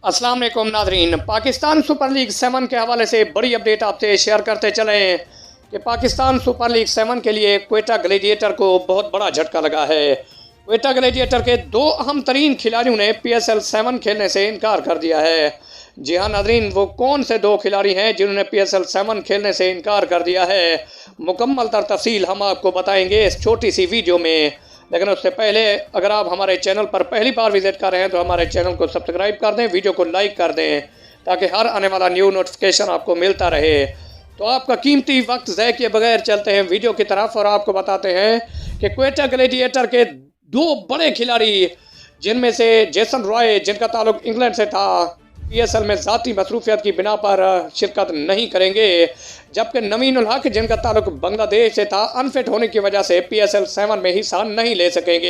अस्सलाम वालेकुम नाज़रीन। पाकिस्तान सुपर लीग 7 के हवाले से बड़ी अपडेट आपसे शेयर करते चलें कि पाकिस्तान सुपर लीग 7 के लिए क्वेटा ग्लैडिएटर को बहुत बड़ा झटका लगा है। क्वेटा ग्लैडिएटर के दो अहम तरीन खिलाड़ियों ने PSL 7 खेलने से इनकार कर दिया है। जी हाँ नाज़रीन, वो कौन से दो खिलाड़ी हैं जिन्होंने PSL 7 खेलने से इनकार कर दिया है, मुकम्मल तफसील हम आपको बताएंगे इस छोटी सी वीडियो में। लेकिन उससे पहले अगर आप हमारे चैनल पर पहली बार विजिट कर रहे हैं तो हमारे चैनल को सब्सक्राइब कर दें, वीडियो को लाइक कर दें ताकि हर आने वाला न्यू नोटिफिकेशन आपको मिलता रहे। तो आपका कीमती वक्त ज़ाय किए बगैर चलते हैं वीडियो की तरफ और आपको बताते हैं कि क्वेटा ग्लैडिएटर के दो बड़े खिलाड़ी जिनमें से जेसन रॉय जिनका ताल्लुक इंग्लैंड से था, PSL में ज़ाती मसरूफियत की बिना पर शिरकत नहीं करेंगे, जबकि नवीन उल हक जिनका ताल्लुक बांग्लादेश से था अनफिट होने की वजह से PSL 7 में हिस्सा नहीं ले सकेंगे।